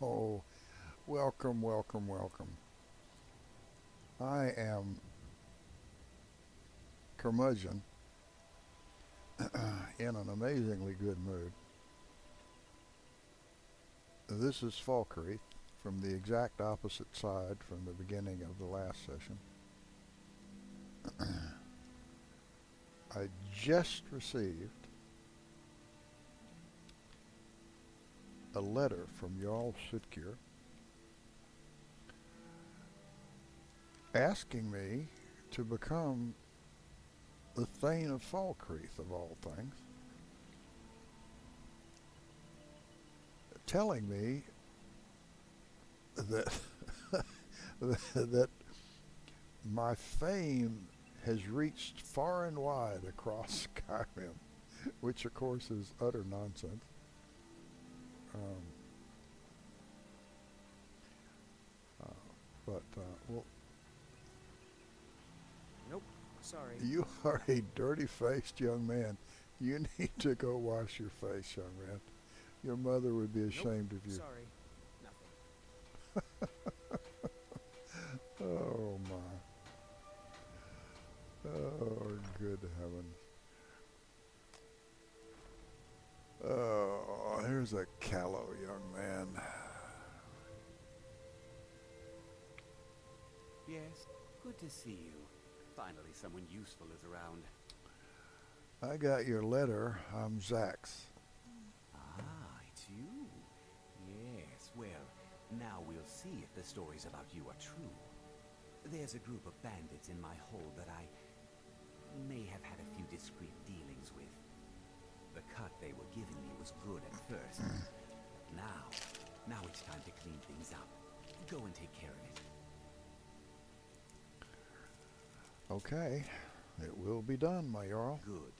Oh, welcome, welcome, welcome. I am Curmudgeon in an amazingly good mood. This is Falkreath from the exact opposite side from the beginning of the last session. I just received a letter from Jarl Sudkir asking me to become the Thane of Falkreath, of all things, telling me that that my fame has reached far and wide across Skyrim, which of course is utter nonsense. Um, uh, well, Nope, sorry. you are a dirty-faced young man. You need to go wash your face, young man. Your mother would be Nope, ashamed of you. sorry. Nothing. Oh my. Oh, good heavens. Oh, here's a callow young man. Yes, good to see you. Finally, someone useful is around. I got your letter. I'm Zax. Ah, it's you. Yes, well, now we'll see if the stories about you are true. There's a group of bandits in my hold that I may have had a few discreet dealings with. The cut they were giving me was good at first. Now it's time to clean things up. Go and take care of it. Okay, it will be done, my Jarl. Good.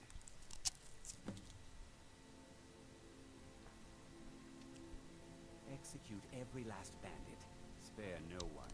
Execute every last bandit. Spare no one.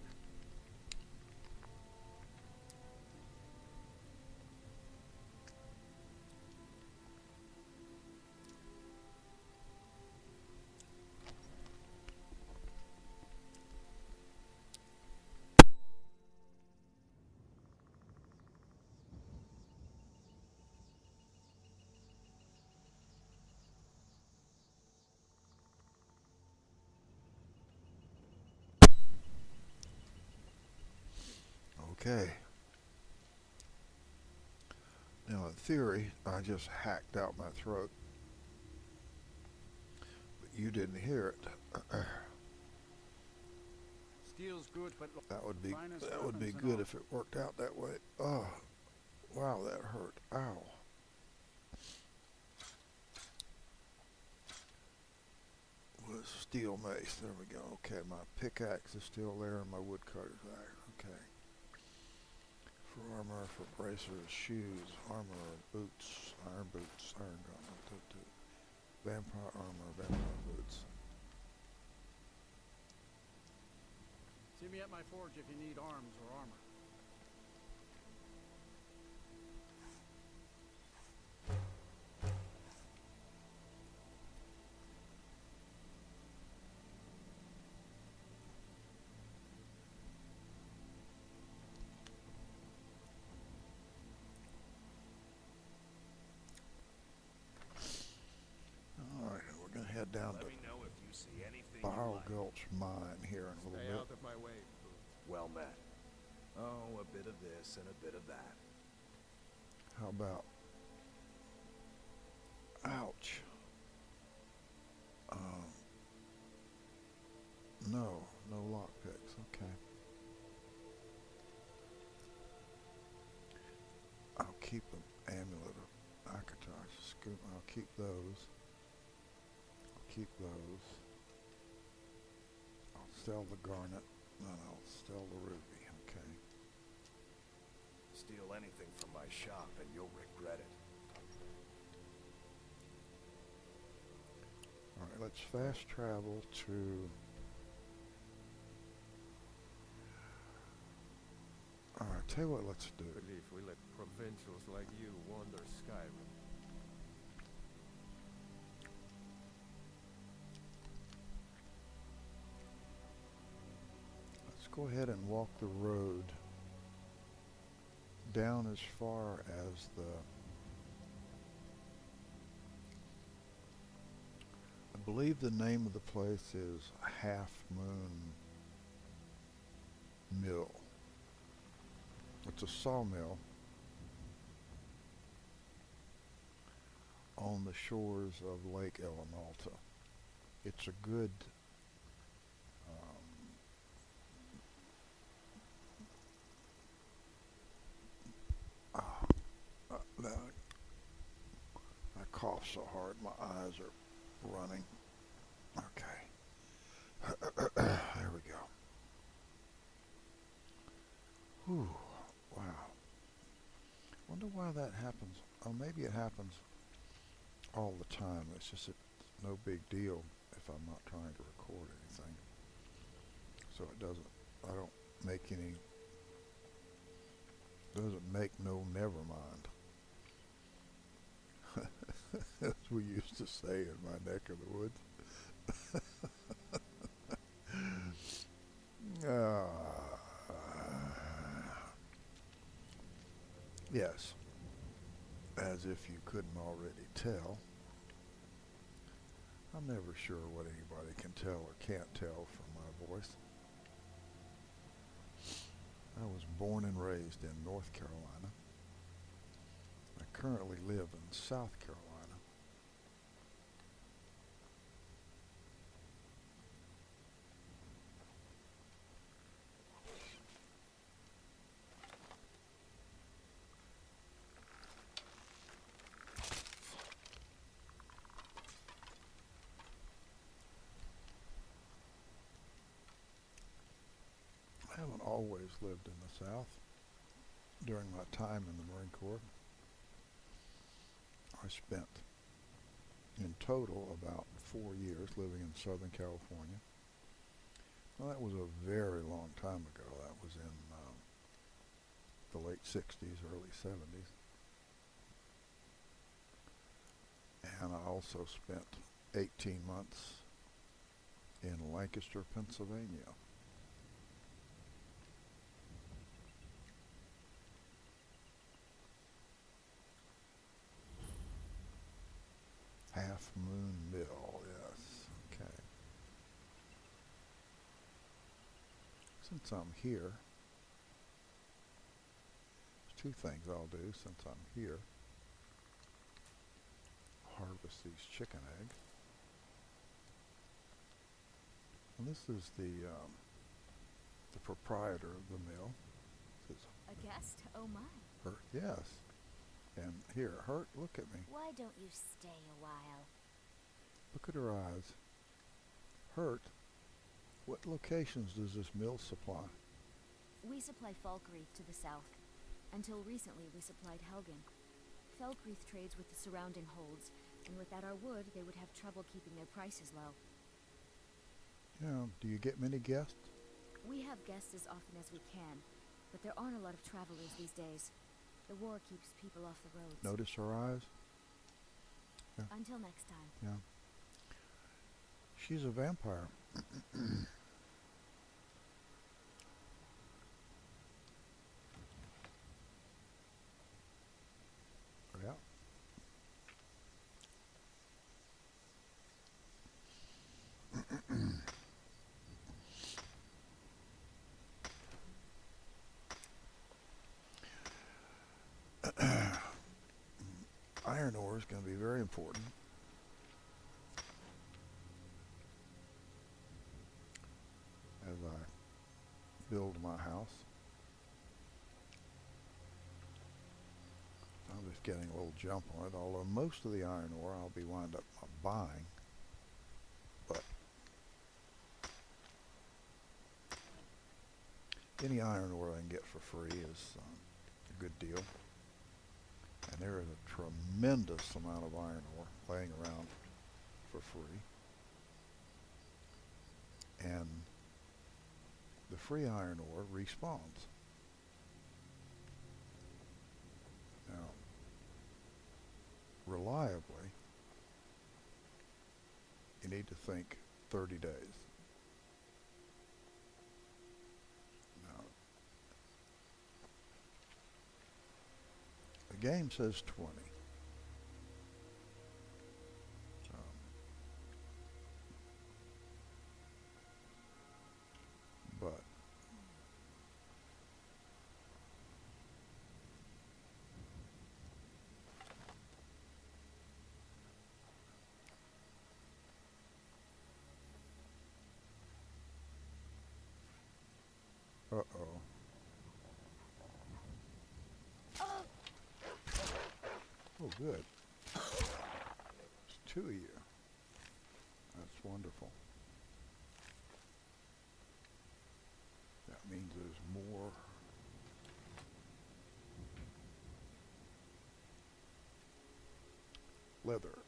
Okay. Now, in theory, I just hacked out my throat, but you didn't hear it. Steel's good, but That would be good if it worked out that way. Oh, wow, that hurt. Ow. With steel mace. There we go. Okay, my pickaxe is still there and my woodcutter's there. Okay. For armor, for bracers, shoes, armor, boots, iron gun, vampire armor, vampire boots. see me at my forge if you need arms or armor. Alright, we're gonna head down Let to me know if you see anything you Borrow like. Gulch Mine here in a Stay little out bit. of my way. Well met. Oh, a bit of this and a bit of that. How about? Ouch. Um, no lockpicks. Okay. I'll keep an amulet of Akatar's scoop. I'll keep those. I'll keep those. I'll sell the garnet. And I'll sell the ruby. Okay. Steal anything from my shop and you'll regret it. Alright, let's fast travel to... Alright, tell you what let's do. Believe we let provincials like you wander Skyrim. go ahead and walk the road down as far as I believe the name of the place is Half Moon Mill. It's a sawmill on the shores of Lake Elemalta. It's a good I cough so hard my eyes are running. Okay. There we go. Whew. Wow. Wonder why that happens. Oh, maybe it happens all the time. It's just it's no big deal if I'm not trying to record anything. So it doesn't, I don't make any, doesn't make no never mind. As we used to say in my neck of the woods. Yes, as if you couldn't already tell, I'm never sure what anybody can tell or can't tell from my voice. I was born and raised in North Carolina. I currently live in South Carolina. I haven't always lived in the South. During my time in the Marine Corps, I spent in total about 4 years living in Southern California. Well, that was a very long time ago. That was in the late 60s, early 70s. And I also spent 18 months in Lancaster, Pennsylvania. Half Moon Mill, yes, okay. Since I'm here, there's two things I'll do since I'm here. Harvest these chicken eggs. And this is the proprietor of the mill. This is A guest? Oh my. Hurt, yes. And here, Hurt, look at me. Why don't you stay a while? Look at her eyes. Hurt, what locations does this mill supply? We supply Falkreath to the south. Until recently, we supplied Helgen. Falkreath trades with the surrounding holds, and without our wood, they would have trouble keeping their prices low. Yeah, do you get many guests? We have guests as often as we can, but there aren't a lot of travelers these days. The war keeps people off the roads. Notice her eyes? Yeah. Until next time. Yeah. She's a vampire. Yeah. Iron ore is going to be very important. As I build my house. I'm just getting a little jump on it, although most of the iron ore I'll be wind up buying. But any iron ore I can get for free is a good deal. And there is a tremendous amount of iron ore laying around for free. And the free iron ore respawns. Now, reliably, you need to think 30 days. The game says 20. But uh-oh. Oh, good. It's 2 of you. That's wonderful. That means there's more. Leather.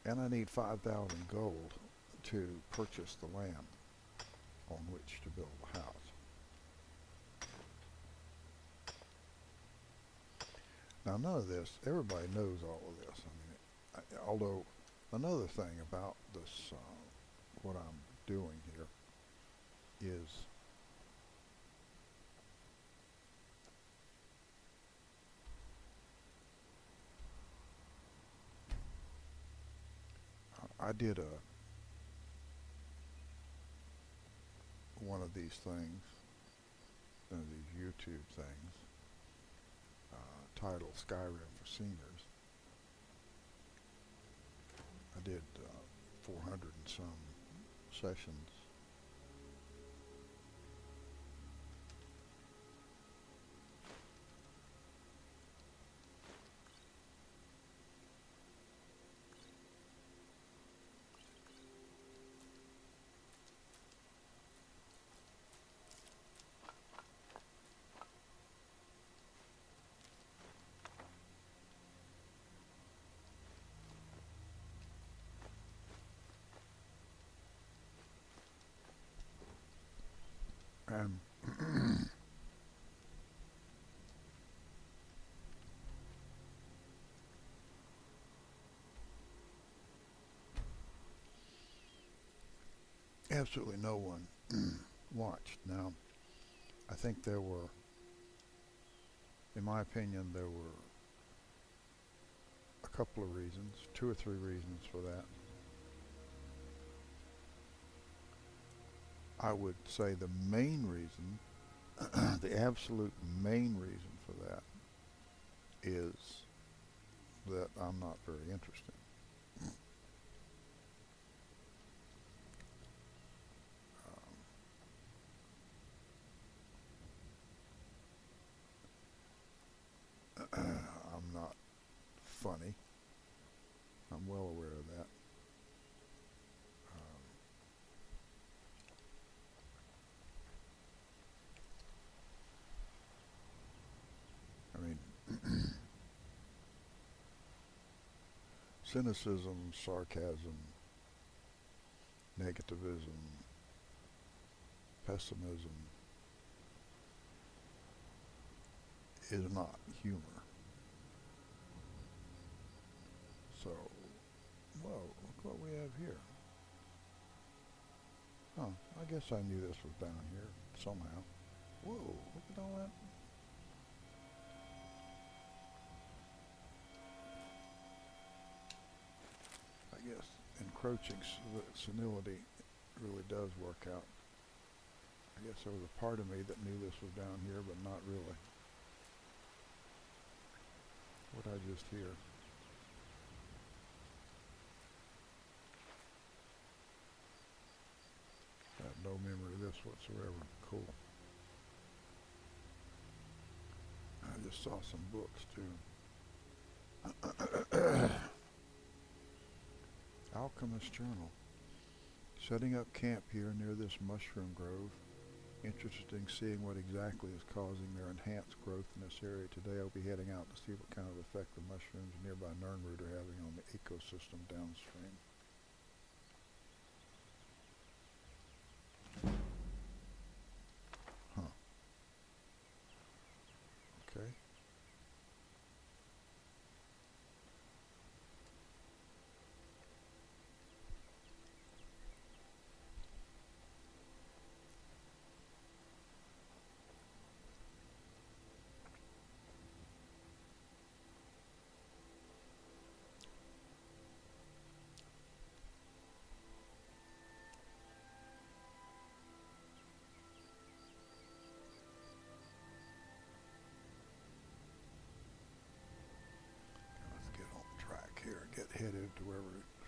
And I need 5,000 gold to purchase the land on which to build a house. Now, none of this, everybody knows all of this. I mean, although another thing about this, what I'm doing here is I did one of these things, one of these YouTube things, titled Skyrim for Seniors. I did 400 and some sessions. And absolutely no one watched. Now, I think there were, in my opinion, there were a couple of reasons, 2 or 3 reasons for that. I would say the main reason, the absolute main reason for that is that I'm not very interested. I'm not funny. I'm well aware of that. I mean, cynicism, sarcasm, negativism, pessimism is not humor. So, whoa, look what we have here. Oh, I guess I knew this was down here somehow. Whoa, look at all that. I guess encroaching senility really does work out. I guess there was a part of me that knew this was down here, but not really. What did I just hear? I have no memory of this whatsoever. Cool. I just saw some books too. Alchemist Journal. Setting up camp here near this mushroom grove. Interesting seeing what exactly is causing their enhanced growth in this area. Today I'll be heading out to see what kind of effect the mushrooms and nearby Nernroot are having on the ecosystem downstream.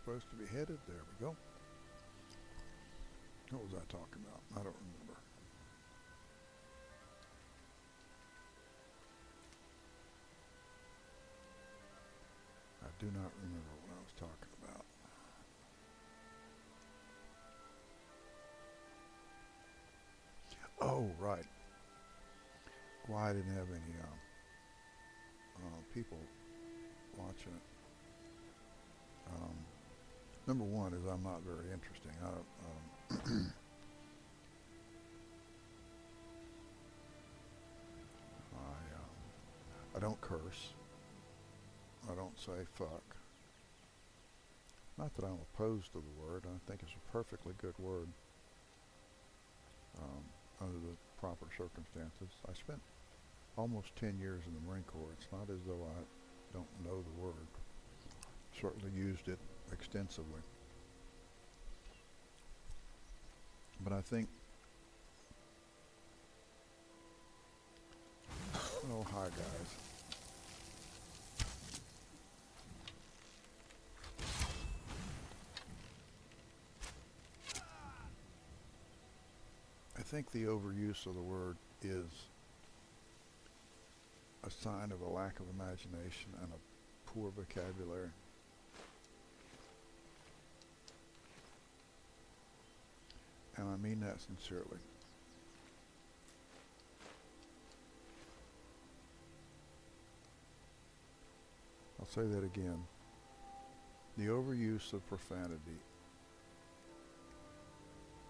supposed to be headed. There we go. What was I talking about? I don't remember. I do not remember what I was talking about. Oh, right. Why I didn't have any people watching it. Number one is I'm not very interesting. I don't curse. I don't say fuck. Not that I'm opposed to the word. I think it's a perfectly good word under the proper circumstances. I spent almost 10 years in the Marine Corps. It's not as though I don't know the word. Certainly used it extensively. But I think, oh, hi guys. I think the overuse of the word is a sign of a lack of imagination and a poor vocabulary. And I mean that sincerely. I'll say that again. The overuse of profanity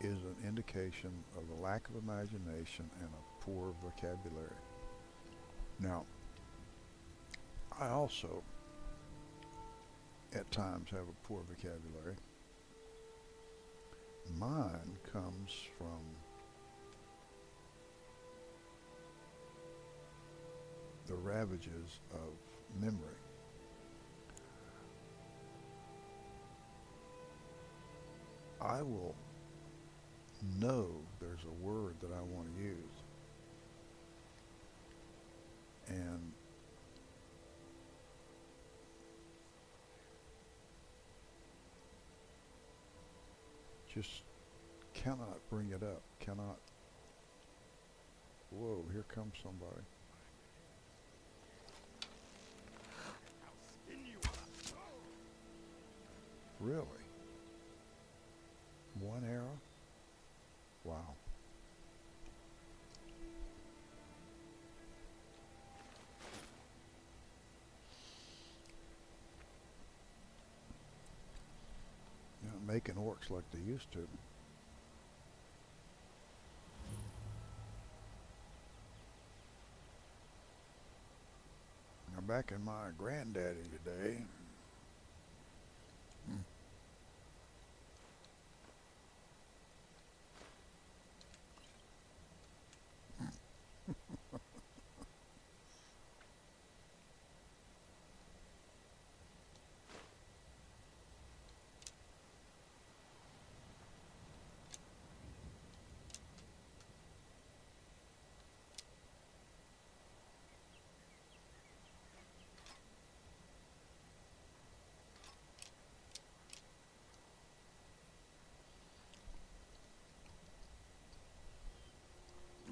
is an indication of a lack of imagination and a poor vocabulary. Now, I also, at times, have a poor vocabulary. Mine comes from the ravages of memory. I will know there's a word that I want to use, and just cannot bring it up, cannot. Whoa, here comes somebody. Really? One arrow? Wow. You know, making orcs like they used to. Now back in my granddaddy day,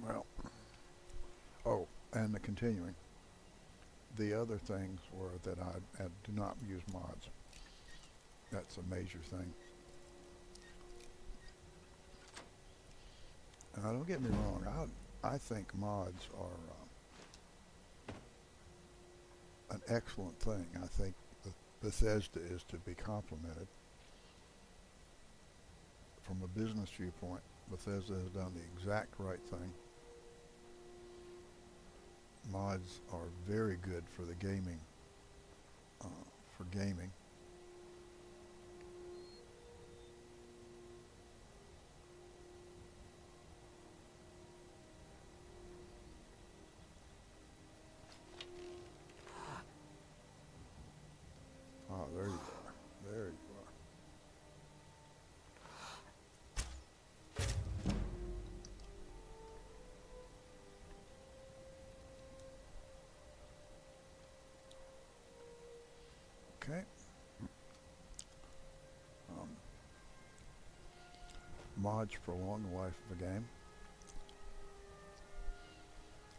well, oh, and the continuing. The other things were that I do not use mods. That's a major thing. Now, don't get me wrong. I think mods are an excellent thing. I think Bethesda is to be complimented. From a business viewpoint, Bethesda has done the exact right thing. Mods are very good for the gaming, for gaming. Oh, there you are. There you are. Okay. Mods prolong the life of a game.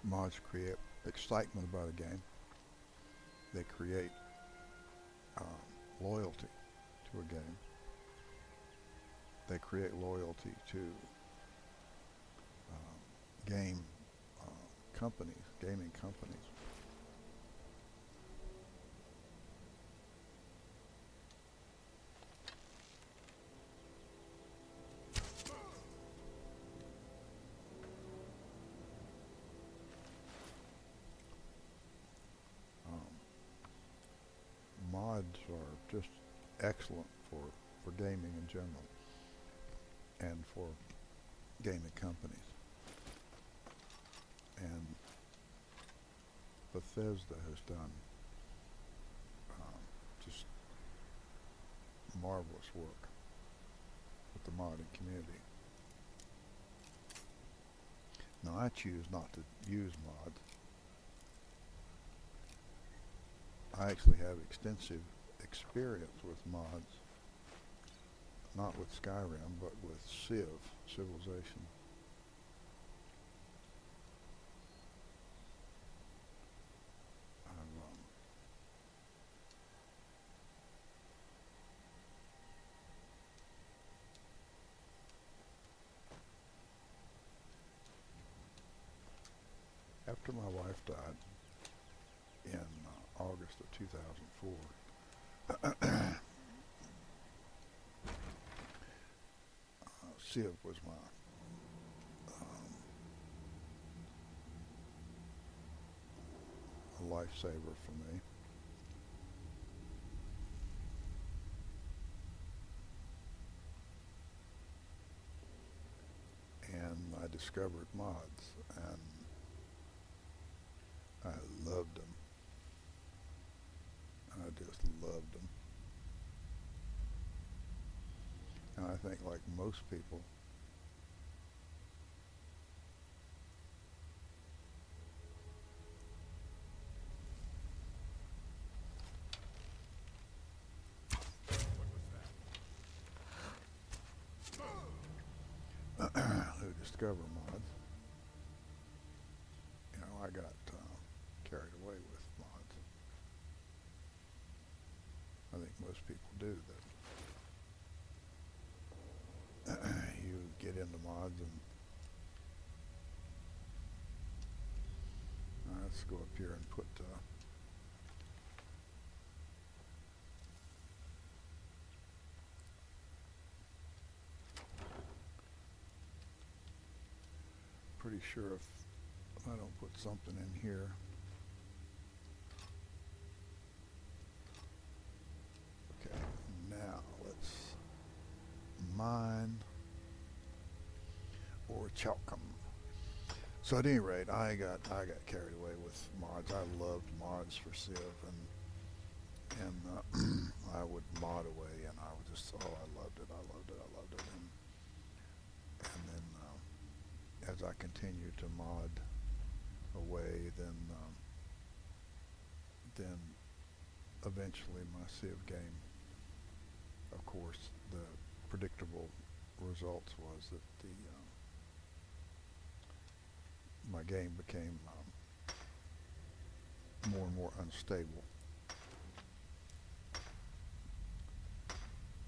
Mods create excitement about a game. They create loyalty to a game. They create loyalty to gaming companies. Mods are just excellent for gaming in general and for gaming companies. And Bethesda has done just marvelous work with the modding community. Now I choose not to use mods. I actually have extensive experience with mods, not with Skyrim, but with Civilization. After my wife died in August of 2004, Civ was my a lifesaver for me. And I discovered mods, and I loved them. I just loved them. And I think, like most people, who discover mods, I got carried away with mods. I think most people do that. You get into mods and let's go up here and put pretty sure if I don't put something in here. Okay, now let's mine or chalk 'em. So at any rate, I got carried away with mods. I loved mods for Civ, and I would mod away, and I would just I loved it, and then as I continued to mod away, then eventually my Civ game, of course, the predictable results was that my game became more and more unstable,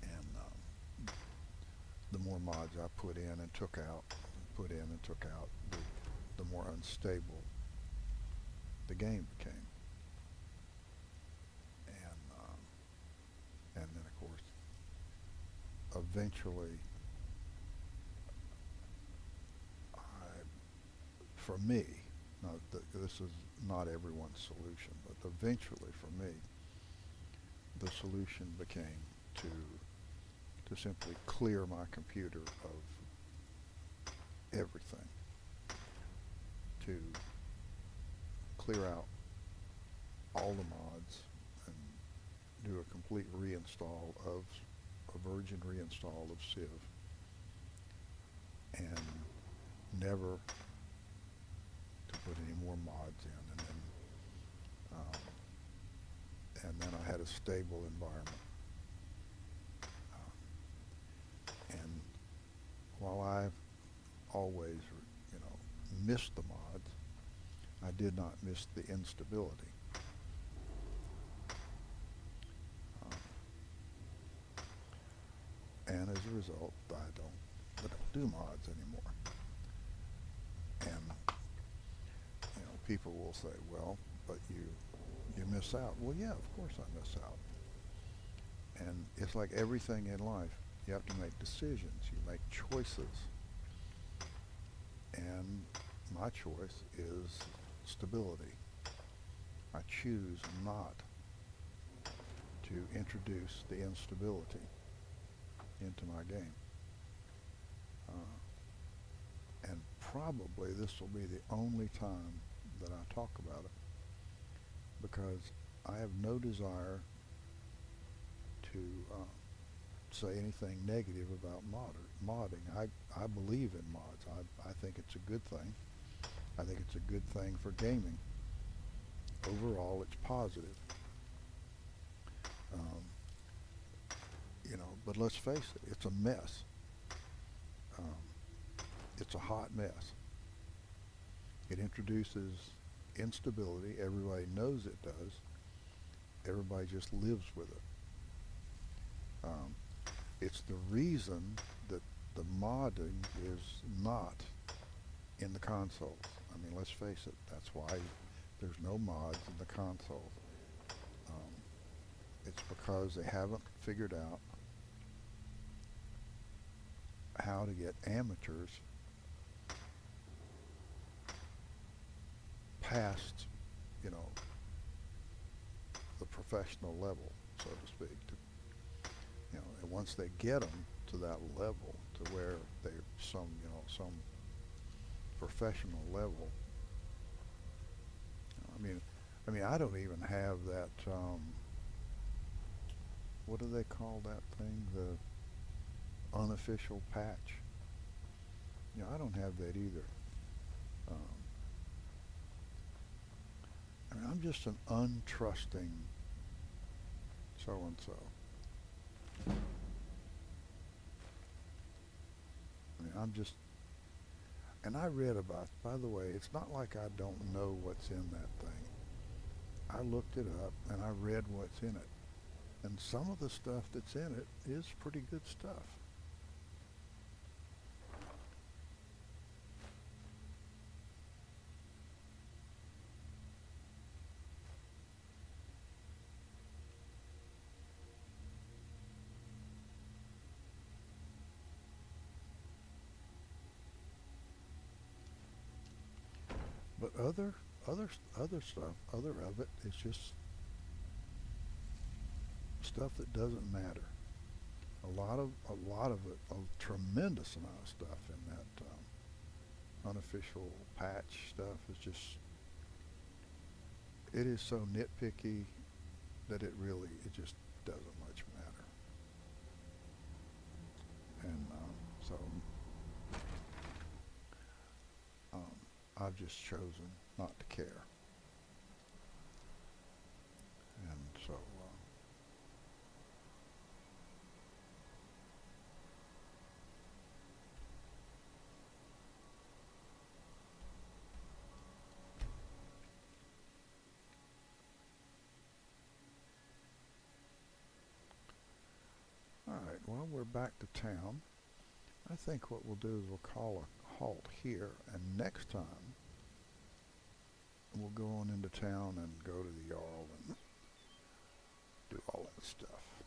and the more mods I put in and took out, the more unstable the game became. And then, of course, eventually, for me, this is not everyone's solution, but eventually for me, the solution became to simply clear my computer of everything, to clear out all the mods and do a complete reinstall of a virgin reinstall of Civ, and never to put any more mods in, and then I had a stable environment. And while I've always, missed the mods, I did not miss the instability. And as a result, I don't do mods anymore. And people will say, well, but you miss out. Well, yeah, of course I miss out. And it's like everything in life. You have to make decisions. You make choices. And my choice is stability. I choose not to introduce the instability into my game. And probably this will be the only time that I talk about it, because I have no desire to say anything negative about modding. I believe in mods. I think it's a good thing. I think it's a good thing for gaming. Overall, it's positive. But let's face it, it's a mess. It's a hot mess. It introduces instability. Everybody knows it does. Everybody just lives with it. It's the reason that the modding is not in the consoles. I mean, let's face it, that's why there's no mods in the consoles. It's because they haven't figured out how to get amateurs past, the professional level, so to speak. And once they get them to that level, to where they're some professional level. I mean, I don't even have that. What do they call that thing? The unofficial patch. I don't have that either. I'm just an untrusting so-and-so. And I read about, by the way, it's not like I don't know what's in that thing. I looked it up and I read what's in it. And some of the stuff that's in it is pretty good stuff. But other stuff, other of it is just stuff that doesn't matter. A lot of it, a tremendous amount of stuff in that unofficial patch stuff is just, it is so nitpicky that it just doesn't much matter. And I've just chosen not to care. And so all right, well, we're back to town. I think what we'll do is we'll call a halt here, and next time we'll go on into town and go to the Jarl and do all that stuff.